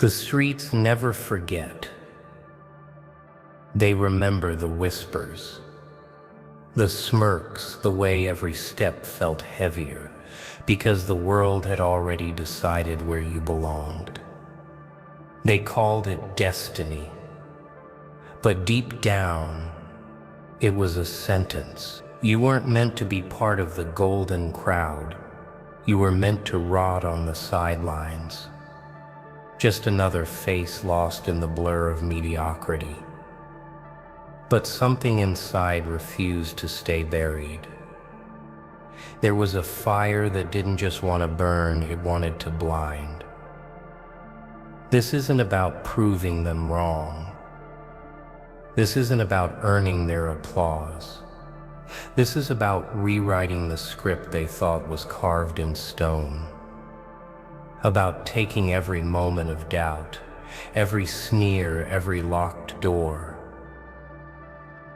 The streets never forget. They remember the whispers, the smirks, the way every step felt heavier, because the world had already decided where you belonged. They called it destiny, but deep down, it was a sentence. You weren't meant to be part of the golden crowd. You were meant to rot on the sidelines. Just another face lost in the blur of mediocrity. But something inside refused to stay buried. There was a fire that didn't just want to burn, it wanted to blind. This isn't about proving them wrong. This isn't about earning their applause. This is about rewriting the script they thought was carved in stone. About taking every moment of doubt, every sneer, every locked door,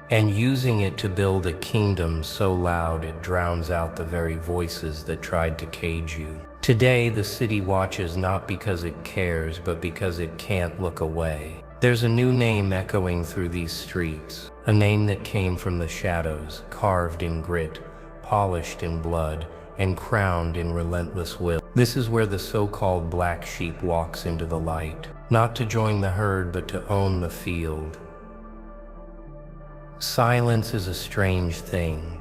and using it to build a kingdom so loud it drowns out the very voices that tried to cage you. Today, the city watches not because it cares, but because it can't look away. There's a new name echoing through these streets, a name that came from the shadows, carved in grit, polished in blood, and crowned in relentless will. This is where the so-called black sheep walks into the light, not to join the herd, but to own the field. Silence is a strange thing.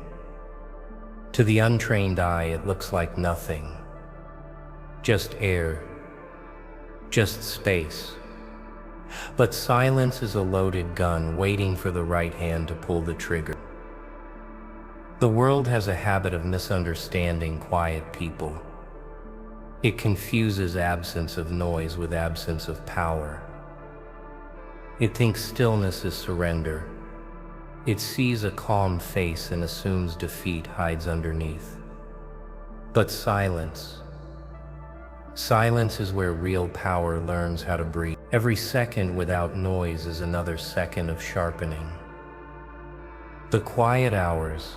To the untrained eye, it looks like nothing. Just air, just space. But silence is a loaded gun waiting for the right hand to pull the trigger. The world has a habit of misunderstanding quiet people. It confuses absence of noise with absence of power. It thinks stillness is surrender. It sees a calm face and assumes defeat hides underneath. But silence is where real power learns how to breathe. Every second without noise is another second of sharpening. The quiet hours,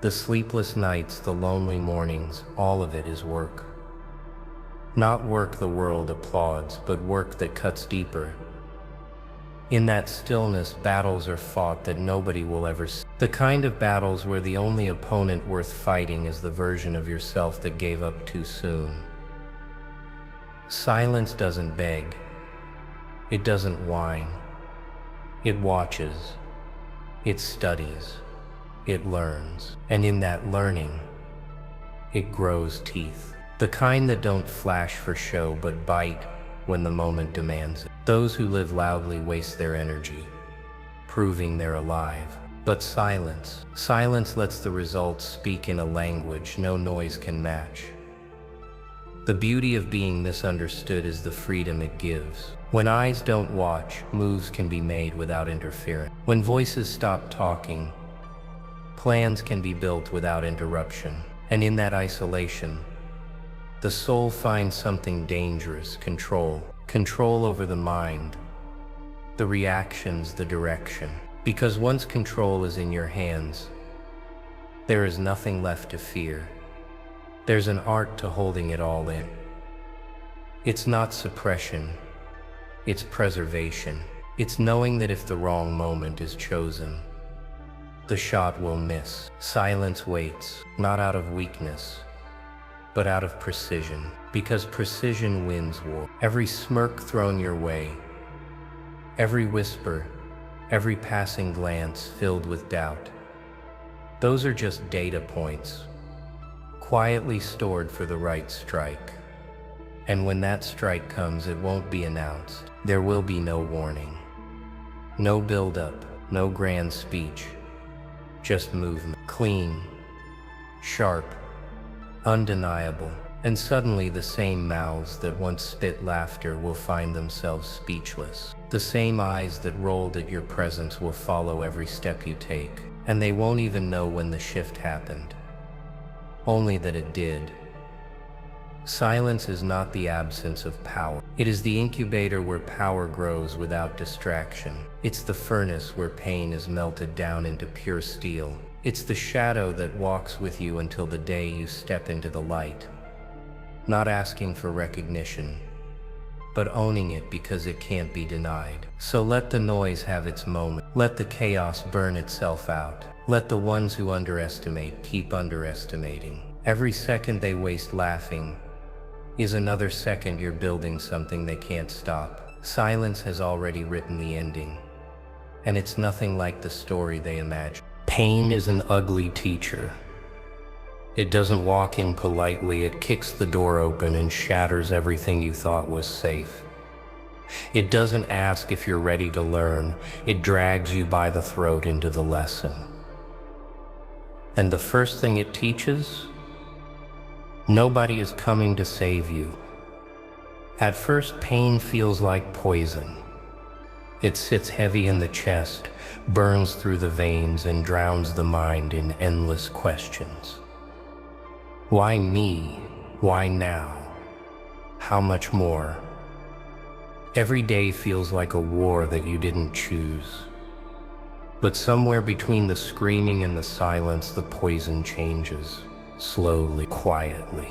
the sleepless nights, the lonely mornings, all of it is work. Not work the world applauds, but work that cuts deeper. In that stillness, battles are fought that nobody will ever see. The kind of battles where the only opponent worth fighting is the version of yourself that gave up too soon. Silence doesn't beg. It doesn't whine. It watches. It studies. It learns. And in that learning, it grows teeth. The kind that don't flash for show but bite when the moment demands it. Those who live loudly waste their energy, proving they're alive. But silence lets the results speak in a language no noise can match. The beauty of being misunderstood is the freedom it gives. When eyes don't watch, moves can be made without interference. When voices stop talking, plans can be built without interruption. And in that isolation, the soul finds something dangerous: control. Control over the mind, the reactions, the direction. Because once control is in your hands, there is nothing left to fear. There's an art to holding it all in. It's not suppression, it's preservation. It's knowing that if the wrong moment is chosen, the shot will miss. Silence waits, not out of weakness, but out of precision. Because precision wins war. Every smirk thrown your way, every whisper, every passing glance filled with doubt, those are just data points, quietly stored for the right strike. And when that strike comes, it won't be announced. There will be no warning, no build-up, no grand speech, just movement. Clean, sharp, undeniable. And suddenly the same mouths that once spit laughter will find themselves speechless. The same eyes that rolled at your presence will follow every step you take. And they won't even know when the shift happened, only that it did. Silence is not the absence of power. It is the incubator where power grows without distraction. It's the furnace where pain is melted down into pure steel. It's the shadow that walks with you until the day you step into the light. Not asking for recognition, but owning it because it can't be denied. So let the noise have its moment. Let the chaos burn itself out. Let the ones who underestimate keep underestimating. Every second they waste laughing is another second you're building something they can't stop. Silence has already written the ending, and it's nothing like the story they imagine. Pain is an ugly teacher. It doesn't walk in politely, it kicks the door open and shatters everything you thought was safe. It doesn't ask if you're ready to learn, it drags you by the throat into the lesson. And the first thing it teaches? Nobody is coming to save you. At first, pain feels like poison. It sits heavy in the chest, burns through the veins, and drowns the mind in endless questions. Why me? Why now? How much more? Every day feels like a war that you didn't choose. But somewhere between the screaming and the silence, the poison changes, slowly, quietly.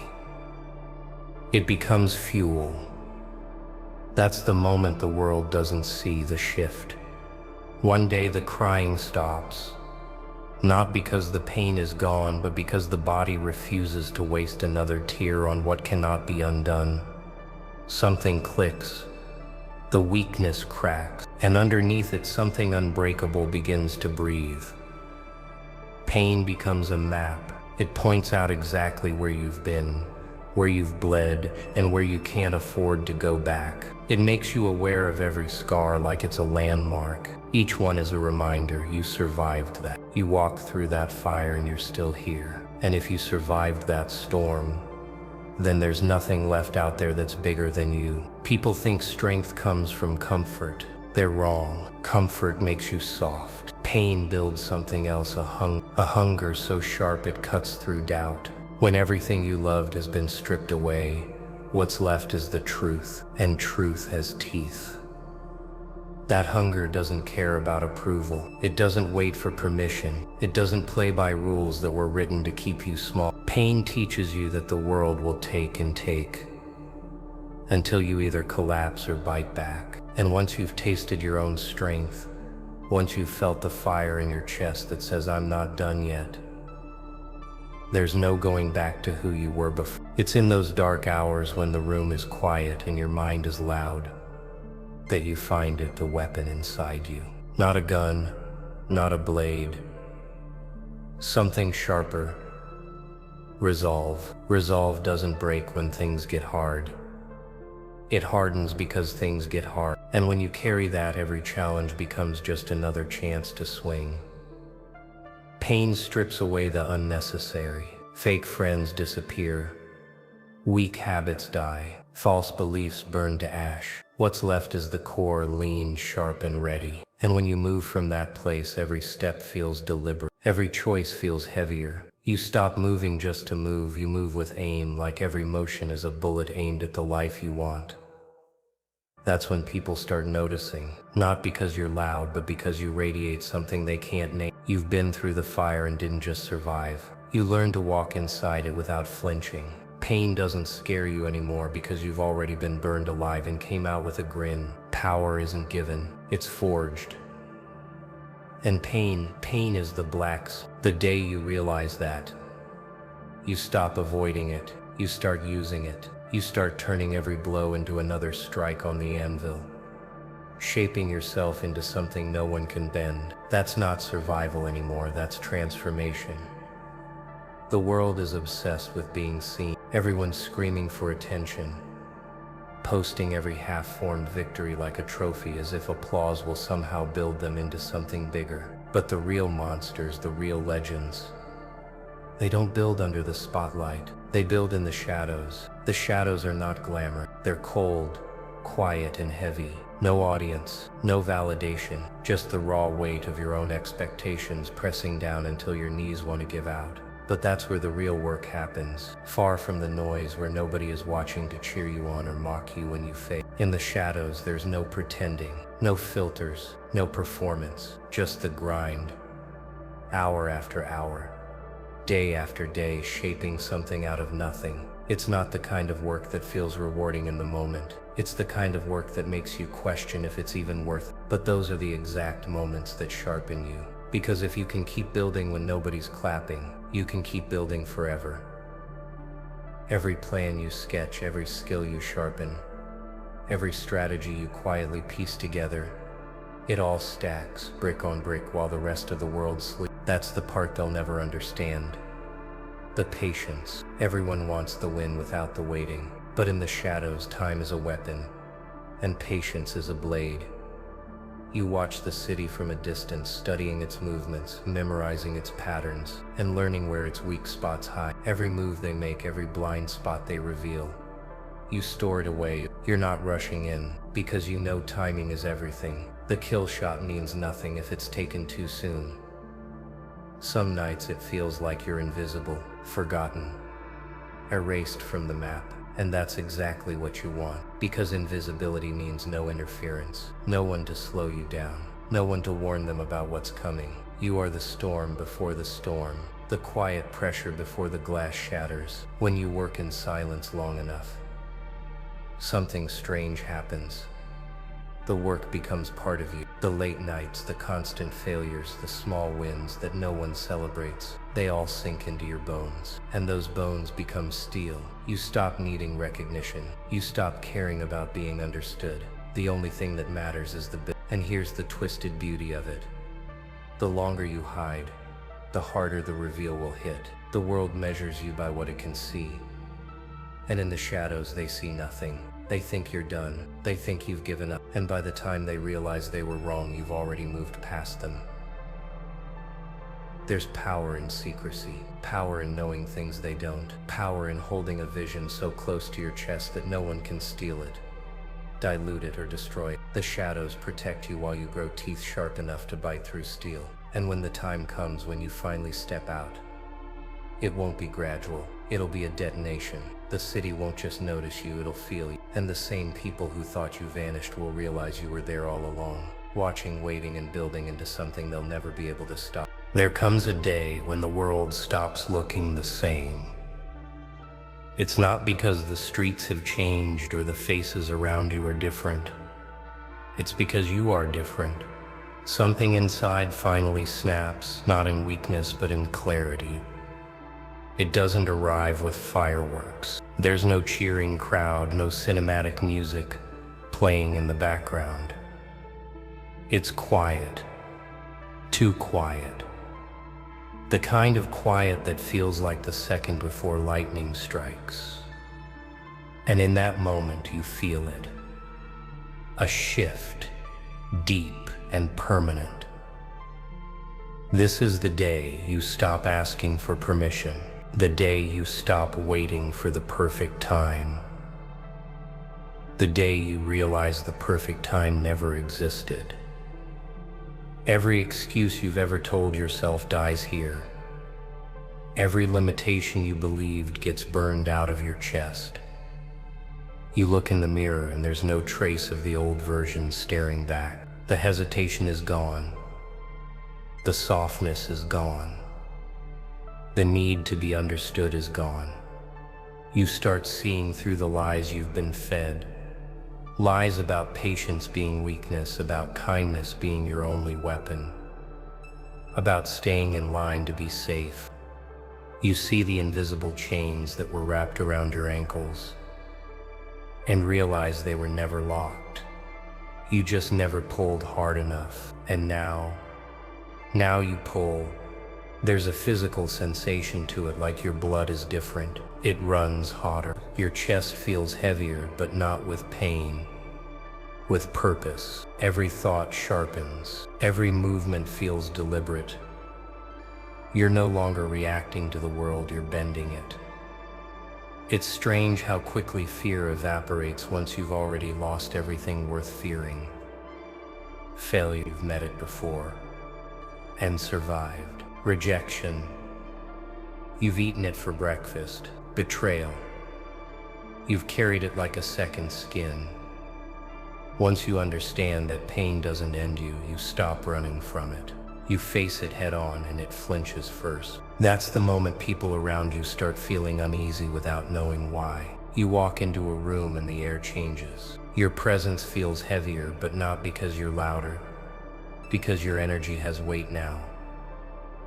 It becomes fuel. That's the moment the world doesn't see the shift. One day the crying stops, not because the pain is gone, but because the body refuses to waste another tear on what cannot be undone. Something clicks, the weakness cracks, and underneath it something unbreakable begins to breathe. Pain becomes a map. It points out exactly where you've been, where you've bled, and where you can't afford to go back. It makes you aware of every scar like it's a landmark. Each one is a reminder you survived that. You walked through that fire and you're still here. And if you survived that storm, then there's nothing left out there that's bigger than you. People think strength comes from comfort. They're wrong. Comfort makes you soft. Pain builds something else, a hunger so sharp it cuts through doubt. When everything you loved has been stripped away, what's left is the truth, and truth has teeth. That hunger doesn't care about approval. It doesn't wait for permission. It doesn't play by rules that were written to keep you small. Pain teaches you that the world will take and take until you either collapse or bite back. And once you've tasted your own strength, once you've felt the fire in your chest that says, I'm not done yet, there's no going back to who you were before. It's in those dark hours when the room is quiet and your mind is loud that you find it, the weapon inside you. Not a gun, not a blade. Something sharper. Resolve. Resolve doesn't break when things get hard. It hardens because things get hard. And when you carry that, every challenge becomes just another chance to swing. Pain strips away the unnecessary. Fake friends disappear. Weak habits die. False beliefs burn to ash. What's left is the core, lean, sharp, and ready. And when you move from that place, every step feels deliberate. Every choice feels heavier. You stop moving just to move. You move with aim, like every motion is a bullet aimed at the life you want. That's when people start noticing. Not because you're loud, but because you radiate something they can't name. You've been through the fire and didn't just survive. You learned to walk inside it without flinching. Pain doesn't scare you anymore because you've already been burned alive and came out with a grin. Power isn't given, it's forged. And pain is the blacks. The day you realize that, you stop avoiding it, you start using it. You start turning every blow into another strike on the anvil, shaping yourself into something no one can bend. That's not survival anymore, that's transformation. The world is obsessed with being seen. Everyone's screaming for attention, posting every half-formed victory like a trophy as if applause will somehow build them into something bigger. But the real monsters, the real legends, they don't build under the spotlight. They build in the shadows. The shadows are not glamour. They're cold, quiet, and heavy. No audience, no validation, just the raw weight of your own expectations pressing down until your knees want to give out. But that's where the real work happens, far from the noise, where nobody is watching to cheer you on or mock you when you fail. In the shadows, there's no pretending, no filters, no performance, just the grind. Hour after hour, day after day, shaping something out of nothing. It's not the kind of work that feels rewarding in the moment. It's the kind of work that makes you question if it's even worth it. But those are the exact moments that sharpen you. Because if you can keep building when nobody's clapping, you can keep building forever. Every plan you sketch, every skill you sharpen, every strategy you quietly piece together, it all stacks, brick on brick, while the rest of the world sleeps. That's the part they'll never understand. The patience. Everyone wants the win without the waiting. But in the shadows, time is a weapon, and patience is a blade. You watch the city from a distance, studying its movements, memorizing its patterns, and learning where its weak spots hide. Every move they make, every blind spot they reveal, you store it away. You're not rushing in, because you know timing is everything. The kill shot means nothing if it's taken too soon. Some nights it feels like you're invisible, forgotten, erased from the map. And that's exactly what you want, because invisibility means no interference, no one to slow you down, no one to warn them about what's coming. You are the storm before the storm, the quiet pressure before the glass shatters. When you work in silence long enough, something strange happens. The work becomes part of you. The late nights, the constant failures, the small wins that no one celebrates, they all sink into your bones. And those bones become steel. You stop needing recognition. You stop caring about being understood. The only thing that matters is the bit. And here's the twisted beauty of it. The longer you hide, the harder the reveal will hit. The world measures you by what it can see. And in the shadows, they see nothing. They think you're done. They think you've given up. And by the time they realize they were wrong, you've already moved past them. There's power in secrecy, power in knowing things they don't, power in holding a vision so close to your chest that no one can steal it, dilute it, or destroy it. The shadows protect you while you grow teeth sharp enough to bite through steel. And when the time comes when you finally step out, it won't be gradual. It'll be a detonation. The city won't just notice you, it'll feel you. And the same people who thought you vanished will realize you were there all along, watching, waiting, and building into something they'll never be able to stop. There comes a day when the world stops looking the same. It's not because the streets have changed or the faces around you are different. It's because you are different. Something inside finally snaps, not in weakness but in clarity. It doesn't arrive with fireworks. There's no cheering crowd, no cinematic music playing in the background. It's quiet. Too quiet. The kind of quiet that feels like the second before lightning strikes. And in that moment, you feel it. A shift, deep and permanent. This is the day you stop asking for permission. The day you stop waiting for the perfect time. The day you realize the perfect time never existed. Every excuse you've ever told yourself dies here. Every limitation you believed gets burned out of your chest. You look in the mirror and there's no trace of the old version staring back. The hesitation is gone. The softness is gone. The need to be understood is gone. You start seeing through the lies you've been fed. Lies about patience being weakness, about kindness being your only weapon, about staying in line to be safe. You see the invisible chains that were wrapped around your ankles and realize they were never locked. You just never pulled hard enough. And now you pull. There's a physical sensation to it, like your blood is different. It runs hotter. Your chest feels heavier, but not with pain, with purpose. Every thought sharpens. Every movement feels deliberate. You're no longer reacting to the world, you're bending it. It's strange how quickly fear evaporates once you've already lost everything worth fearing. Failure, you've met it before and survived. Rejection, you've eaten it for breakfast. Betrayal, you've carried it like a second skin. Once you understand that pain doesn't end you, you stop running from it. You face it head on and it flinches first. That's the moment people around you start feeling uneasy without knowing why. You walk into a room and the air changes. Your presence feels heavier, but not because you're louder, because your energy has weight now.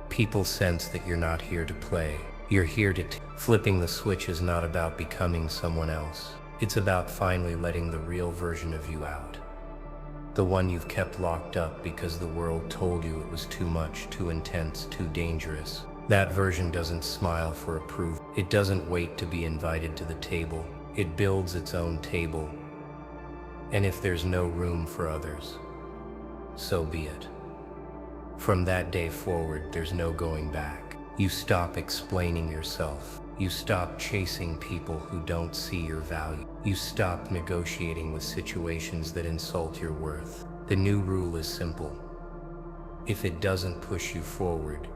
People sense that you're not here to play. You're here to flipping the switch is not about becoming someone else. It's about finally letting the real version of you out. The one you've kept locked up because the world told you it was too much, too intense, too dangerous. That version doesn't smile for approval. It doesn't wait to be invited to the table. It builds its own table. And if there's no room for others, so be it. From that day forward, there's no going back. You stop explaining yourself. You stop chasing people who don't see your value. You stop negotiating with situations that insult your worth. The new rule is simple. If it doesn't push you forward,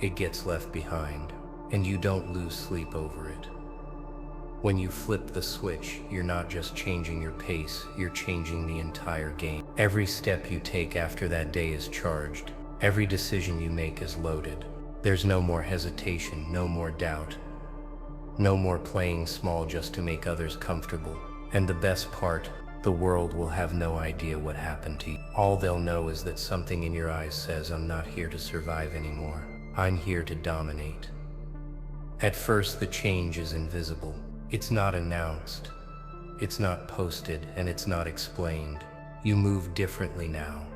it gets left behind, and you don't lose sleep over it. When you flip the switch, you're not just changing your pace, you're changing the entire game. Every step you take after that day is charged. Every decision you make is loaded. There's no more hesitation, no more doubt. No more playing small just to make others comfortable. And the best part, the world will have no idea what happened to you. All they'll know is that something in your eyes says, I'm not here to survive anymore. I'm here to dominate. At first, the change is invisible. It's not announced. It's not posted, and it's not explained. You move differently now.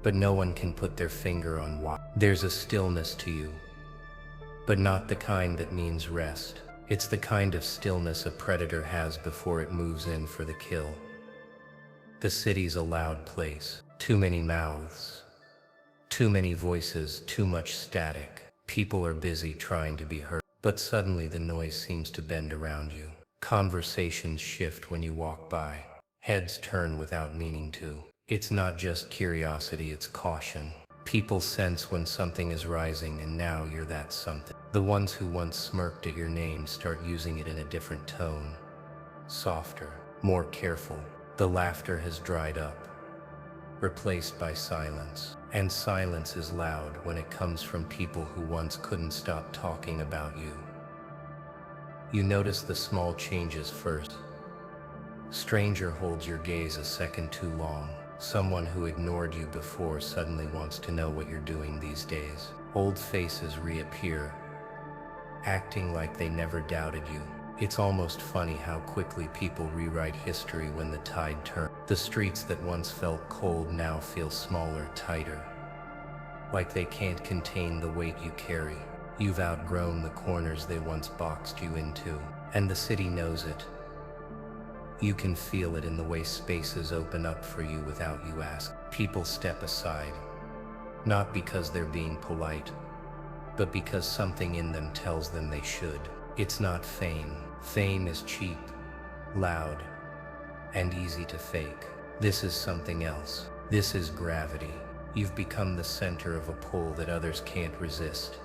But no one can put their finger on why. There's a stillness to you, but not the kind that means rest. It's the kind of stillness a predator has before it moves in for the kill. The city's a loud place. Too many mouths. Too many voices, too much static. People are busy trying to be heard. But suddenly the noise seems to bend around you. Conversations shift when you walk by. Heads turn without meaning to. It's not just curiosity, it's caution. People sense when something is rising, and now you're that something. The ones who once smirked at your name start using it in a different tone. Softer, more careful. The laughter has dried up, replaced by silence. And silence is loud when it comes from people who once couldn't stop talking about you. You notice the small changes first. Stranger holds your gaze a second too long. Someone who ignored you before suddenly wants to know what you're doing these days. Old faces reappear, acting like they never doubted you. It's almost funny how quickly people rewrite history when the tide turns. The streets that once felt cold now feel smaller, tighter, like they can't contain the weight you carry. You've outgrown the corners they once boxed you into, and the city knows it. You can feel it in the way spaces open up for you without you asking. People step aside, not because they're being polite, but because something in them tells them they should. It's not fame. Fame is cheap, loud, and easy to fake. This is something else. This is gravity. You've become the center of a pull that others can't resist,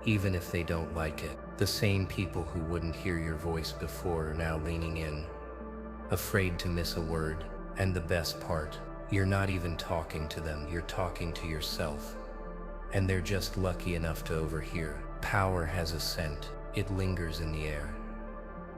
even if they don't like it. The same people who wouldn't hear your voice before are now leaning in, afraid to miss a word. And the best part, you're not even talking to them, you're talking to yourself. And they're just lucky enough to overhear. Power has a scent. It lingers in the air.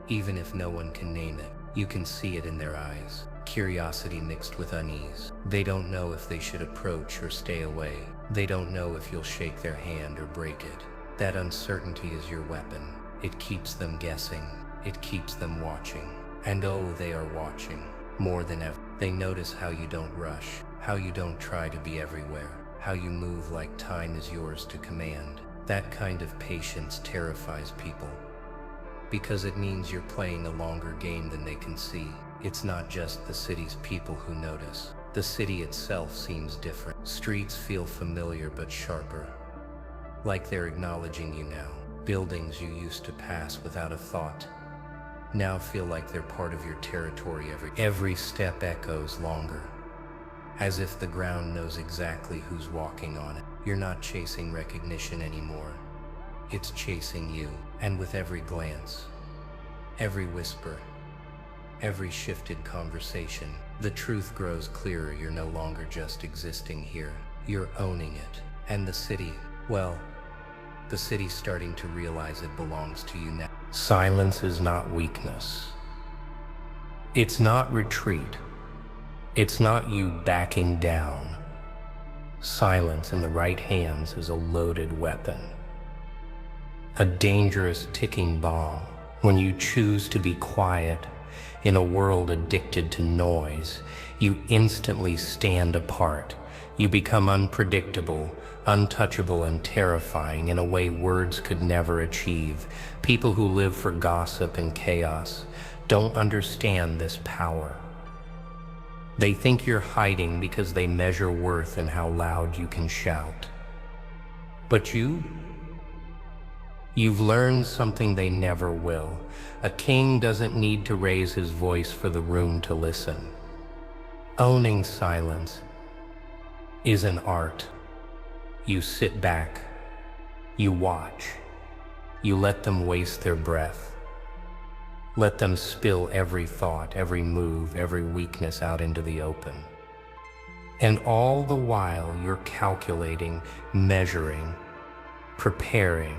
Even if no one can name it, you can see it in their eyes. Curiosity mixed with unease. They don't know if they should approach or stay away. They don't know if you'll shake their hand or break it. That uncertainty is your weapon. It keeps them guessing. It keeps them watching. And oh, they are watching. More than ever. They notice how you don't rush, how you don't try to be everywhere, how you move like time is yours to command. That kind of patience terrifies people, because it means you're playing a longer game than they can see. It's not just the city's people who notice. The city itself seems different. Streets feel familiar but sharper, like they're acknowledging you now. Buildings you used to pass without a thought now feel like they're part of your territory. Every step echoes longer, as if the ground knows exactly who's walking on it. You're not chasing recognition anymore. It's chasing you. And with every glance, every whisper, every shifted conversation, the truth grows clearer. You're no longer just existing here. You're owning it. And the city, well, the city's starting to realize it belongs to you now. Silence is not weakness. It's not retreat. It's not you backing down. Silence in the right hands is a loaded weapon. A dangerous ticking bomb. When you choose to be quiet in a world addicted to noise, you instantly stand apart. You become unpredictable, untouchable, and terrifying in a way words could never achieve. People who live for gossip and chaos don't understand this power. They think you're hiding because they measure worth in how loud you can shout. But you've learned something they never will. A king doesn't need to raise his voice for the room to listen. Owning silence is an art. You sit back, you watch, you let them waste their breath. Let them spill every thought, every move, every weakness out into the open. And all the while you're calculating, measuring, preparing.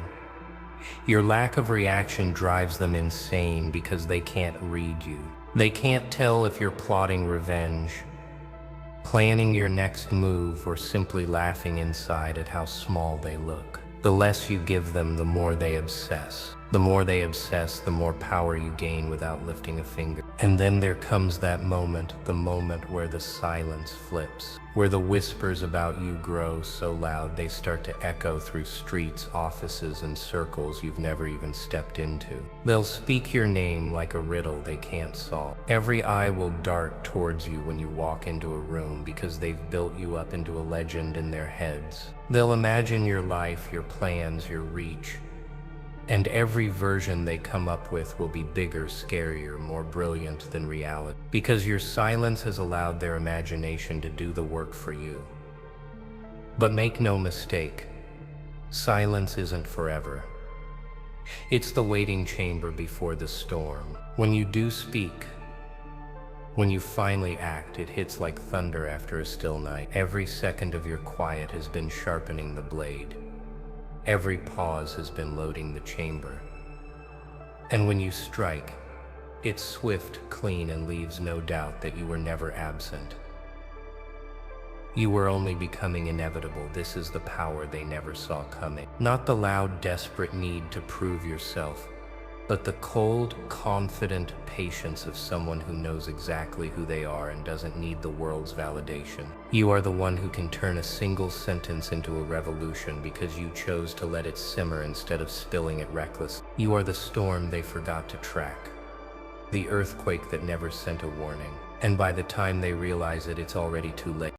Your lack of reaction drives them insane because they can't read you. They can't tell if you're plotting revenge, planning your next move, or simply laughing inside at how small they look. The less you give them, the more they obsess. The more they obsess, the more power you gain without lifting a finger. And then there comes that moment, the moment where the silence flips, where the whispers about you grow so loud they start to echo through streets, offices, and circles you've never even stepped into. They'll speak your name like a riddle they can't solve. Every eye will dart towards you when you walk into a room because they've built you up into a legend in their heads. They'll imagine your life, your plans, your reach. And every version they come up with will be bigger, scarier, more brilliant than reality. Because your silence has allowed their imagination to do the work for you. But make no mistake, silence isn't forever. It's the waiting chamber before the storm. When you do speak, when you finally act, it hits like thunder after a still night. Every second of your quiet has been sharpening the blade. Every pause has been loading the chamber. And when you strike, it's swift, clean, and leaves no doubt that you were never absent. You were only becoming inevitable. This is the power they never saw coming. Not the loud, desperate need to prove yourself, but the cold, confident patience of someone who knows exactly who they are and doesn't need the world's validation. You are the one who can turn a single sentence into a revolution because you chose to let it simmer instead of spilling it recklessly. You are the storm they forgot to track, the earthquake that never sent a warning. And by the time they realize it, it's already too late.